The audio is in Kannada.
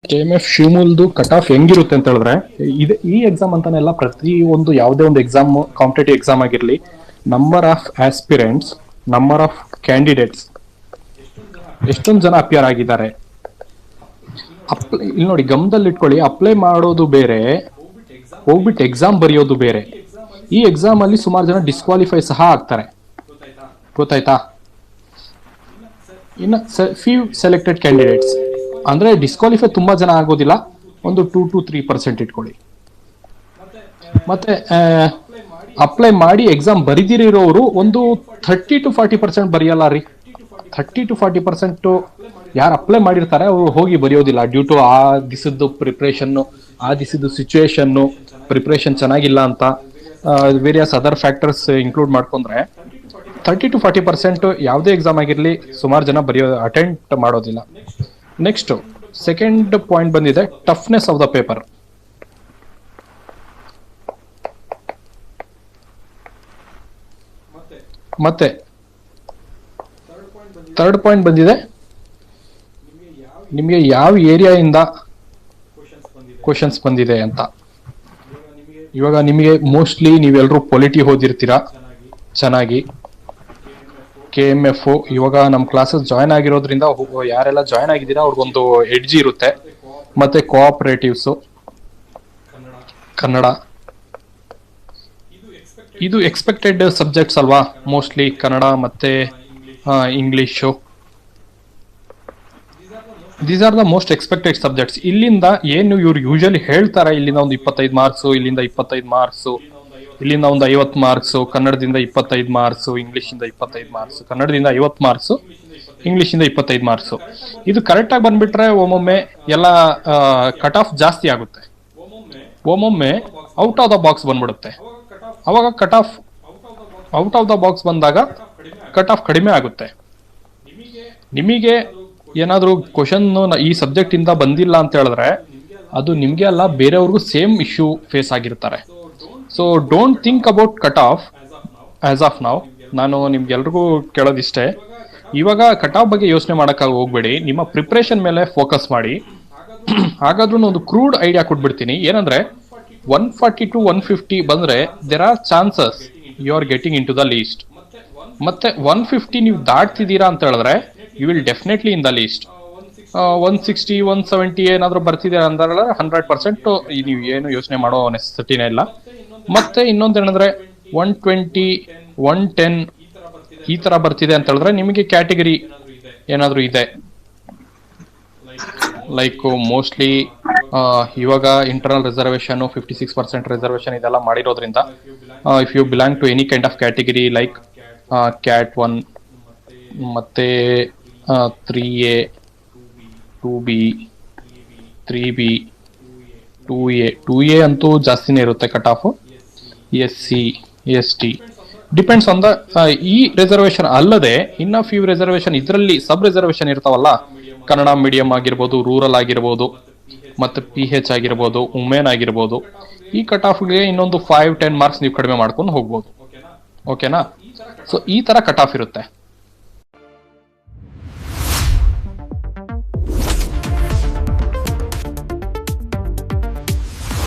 KMF ಶಿವಮೂಲ್ದು ಕಟ್ ಆಫ್ ಹೆಂಗಿರುತ್ತೆ ಅಂತ ಹೇಳಿದ್ರೆ, ಈ ಎಕ್ಸಾಮ್ ಅಂತಾನೆಲ್ಲ, ಪ್ರತಿ ಒಂದು ಯಾವುದೇ ಒಂದು ಎಕ್ಸಾಮ್, ಕಾಂಪಿಟೇಟಿವ್ ಎಕ್ಸಾಮ್ ಆಗಿರ್ಲಿ, number of aspirants, number of candidates, ಎಷ್ಟೊಂದು ಜನ ಅಪಿಯರ್ ಆಗಿದ್ದಾರೆ. ಇಲ್ಲಿ ನೋಡಿ, ಗಮನದಲ್ಲಿ ಇಟ್ಕೊಳ್ಳಿ, ಅಪ್ಲೈ ಮಾಡೋದು ಬೇರೆ, ಹೋಗ್ಬಿಟ್ಟು ಎಕ್ಸಾಮ್ ಬರೆಯೋದು ಬೇರೆ. ಈ ಎಕ್ಸಾಮ್ ಅಲ್ಲಿ ಸುಮಾರು ಜನ ಡಿಸ್ಕ್ವಾಲಿಫೈ ಸಹ ಆಗ್ತಾರೆ, ಗೊತ್ತಾಯ್ತಾ? ಇನ್ನು ಫ್ಯೂ ಸೆಲೆಕ್ಟೆಡ್ ಕ್ಯಾಂಡಿಡೇಟ್ಸ್ ಅಂದ್ರೆ ಡಿಸ್ಕ್ವಾಲಿಫೈ ತುಂಬಾ ಜನ ಆಗೋದಿಲ್ಲ, ಒಂದು 2 to 3% ಇಟ್ಕೊಳ್ಳಿ. ಮತ್ತೆ ಅಪ್ಲೈ ಮಾಡಿ ಎಕ್ಸಾಮ್ ಬರಿದಿರೋರು ಒಂದು 30 to 40% ಬರೆಯಲ್ಲ ರೀ. 30 to 40% ಯಾರು ಅಪ್ಲೈ ಮಾಡಿರ್ತಾರೆ ಅವರು ಹೋಗಿ ಬರೆಯೋದಿಲ್ಲ, ಡ್ಯೂ ಟು ಆ ದಿಸದ್ದು ಪ್ರಿಪ್ರೇಷನ್, ಆ ದಿಸದ್ದು ಸಿಚುವೇಶನ್, ಪ್ರಿಪ್ರೇಷನ್ ಚೆನ್ನಾಗಿಲ್ಲ ಅಂತ, ವೇರಿಯಸ್ ಅದರ್ ಫ್ಯಾಕ್ಟರ್ಸ್ ಇನ್ಕ್ಲೂಡ್ ಮಾಡ್ಕೊಂಡ್ರೆ 30 to 40% ಯಾವುದೇ ಎಕ್ಸಾಮ್ ಆಗಿರ್ಲಿ ಸುಮಾರು ಜನ ಅಟೆಂಡ್ ಮಾಡೋದಿಲ್ಲ. ನೆಕ್ಸ್ಟ್ ಸೆಕೆಂಡ್ ಪಾಯಿಂಟ್ ಬಂದಿದೆ, ಟಫ್ನೆಸ್ ಆಫ್ ದ ಪೇಪರ್. ಮತ್ತೆ ಥರ್ಡ್ ಪಾಯಿಂಟ್ ಬಂದಿದೆ, ನಿಮಗೆ ಯಾವ ಏರಿಯಾಯಿಂದ ಕ್ವಶನ್ಸ್ ಬಂದಿದೆ ಅಂತ. ಇವಾಗ ನಿಮಗೆ ಮೋಸ್ಟ್ಲಿ ನೀವೆಲ್ಲರೂ ಪೊಲಿಟಿ ಓದಿರ್ತೀರಾ ಚೆನ್ನಾಗಿ. KMF ಇವಾಗ ನಮ್ಮ ಕ್ಲಾಸಸ್ ಜಾಯ್ನ್ ಆಗಿರೋದ್ರಿಂದ ಯಾರೆಲ್ಲ ಜಾಯ್ನ್ ಆಗಿದ್ದೀರಾ ಅವ್ರಿಗೊಂದು ಎಡ್ಜ್ ಇರುತ್ತೆ. ಮತ್ತೆ ಕೋಆಪರೇಟಿವ್ಸ್, ಕನ್ನಡ, ಇದು ಎಕ್ಸ್ಪೆಕ್ಟೆಡ್ ಸಬ್ಜೆಕ್ಟ್ಸ್ ಅಲ್ವಾ, ಮೋಸ್ಟ್ಲಿ ಕನ್ನಡ ಮತ್ತೆ English. These are the most expected subjects. ಇಲ್ಲಿಂದ ಏನು ಇವ್ರು ಯೂಶಲಿ ಹೇಳ್ತಾರೆ, ಇಲ್ಲಿಂದ ಒಂದು 25 ಮಾರ್ಕ್ಸು, ಇಲ್ಲಿಂದ 25 ಮಾರ್ಕ್ಸು, ಇಲ್ಲಿಂದ ಒಂದು 50 ಮಾರ್ಕ್ಸು, ಕನ್ನಡದಿಂದ 25 ಮಾರ್ಕ್ಸು, ಇಂಗ್ಲಿಷಿಂದ 25 ಮಾರ್ಕ್ಸು, ಕನ್ನಡದಿಂದ 50 ಮಾರ್ಕ್ಸು, ಇಂಗ್ಲಿಷಿಂದ 25 ಮಾರ್ಕ್ಸು. ಇದು ಕರೆಕ್ಟ್ ಆಗಿ ಬಂದ್ಬಿಟ್ರೆ ಒಮ್ಮೊಮ್ಮೆ ಎಲ್ಲ ಕಟ್ ಆಫ್ ಜಾಸ್ತಿ ಆಗುತ್ತೆ, ಒಮ್ಮೊಮ್ಮೆ ಔಟ್ ಆಫ್ ದ ಬಾಕ್ಸ್ ಬಂದ್ಬಿಡುತ್ತೆ. ಅವಾಗ cut off out of the box ಬಂದಾಗ ಕಟ್ ಆಫ್ ಕಡಿಮೆ ಆಗುತ್ತೆ. ನಿಮಗೆ ಏನಾದರೂ ಕ್ವಶನ್ ಈ ಸಬ್ಜೆಕ್ಟ್ ಇಂದ ಬಂದಿಲ್ಲ ಅಂತ ಹೇಳಿದ್ರೆ ಅದು ನಿಮ್ಗೆ ಅಲ್ಲ, ಬೇರೆಯವ್ರಿಗೂ ಸೇಮ್ ಇಶ್ಯೂ ಫೇಸ್ ಆಗಿರ್ತಾರೆ. So don't think about cut off as of now. ನಾನು ನಿಮ್ಗೆಲ್ರಿಗೂ ಕೇಳೋದಿಷ್ಟೇ, ಇವಾಗ ಕಟ್ ಆಫ್ ಬಗ್ಗೆ ಯೋಚನೆ ಮಾಡೋಕ್ಕಾಗಿ ಹೋಗ್ಬೇಡಿ, ನಿಮ್ಮ ಪ್ರಿಪ್ರೇಷನ್ ಮೇಲೆ ಫೋಕಸ್ ಮಾಡಿ. ಹಾಗಾದ್ರೂ ಒಂದು ಕ್ರೂಡ್ ಐಡಿಯಾ ಕೊಟ್ಬಿಡ್ತೀನಿ, ಏನಂದ್ರೆ 140 to 150 ಬಂದ್ರೆ there are chances you are getting into the list. ಮತ್ತೆ 150 ನೀವು ದಾಟ್ತಿದ್ದೀರಾ ಅಂತ ಹೇಳಿದ್ರೆ you will definitely in the list. 160, 170 ಏನಾದ್ರು ಬರ್ತಿದ್ದೀರಾ ಅಂದ್ರೆ 100% ನೀವು ಏನು ಯೋಚನೆ ಮಾಡೋ ನೆಸೆಸಿಟಿನೇ ಇಲ್ಲ. ಮತ್ತೆ ಇನ್ನೊಂದೇನಂದ್ರೆ 120, 110 ಈ ತರ ಬರ್ತಿದೆ ಅಂತ ಹೇಳಿದ್ರೆ ನಿಮಗೆ ಕ್ಯಾಟಗರಿ ಏನಾದ್ರು ಇದೆ, ಲೈಕ್ ಮೋಸ್ಟ್ಲಿ ಇವಾಗ ಇಂಟರ್ನಲ್ ರಿಸರ್ವೇಶನ್ 56% ರಿಸರ್ವೇಶನ್ ಇದೆಲ್ಲ ಮಾಡಿರೋದ್ರಿಂದ if you belong to any kind of category like cat 1 ಮತ್ತೆ 3A, 2B, 3B, 2A ಅಂತೂ ಜಾಸ್ತಿನೇ ಇರುತ್ತೆ cut off. SC, ST depends on the ಈ ರಿಸರ್ವೇಶನ್ ಅಲ್ಲದೆ ಇನ್ನ ಫ್ಯೂ ರಿಸರ್ವೇಶನ್ ಇದರಲ್ಲಿ ಸಬ್ ರಿಸರ್ವೇಶನ್ ಇರ್ತಾವಲ್ಲ, ಕನ್ನಡ ಮೀಡಿಯಂ ಆಗಿರ್ಬೋದು, ರೂರಲ್ ಆಗಿರ್ಬೋದು, ಮತ್ತೆ PH ಆಗಿರ್ಬೋದು, ವುಮೆನ್ ಆಗಿರ್ಬೋದು. ಈ ಕಟ್ ಆಫ್ಗೆ ಇನ್ನೊಂದು 5-10 ಮಾರ್ಕ್ಸ್ ನೀವು ಕಡಿಮೆ ಮಾಡ್ಕೊಂಡು ಹೋಗ್ಬೋದು. ಓಕೆನಾ? ಸೊ ಈ ತರ ಕಟ್ ಆಫ್ ಇರುತ್ತೆ.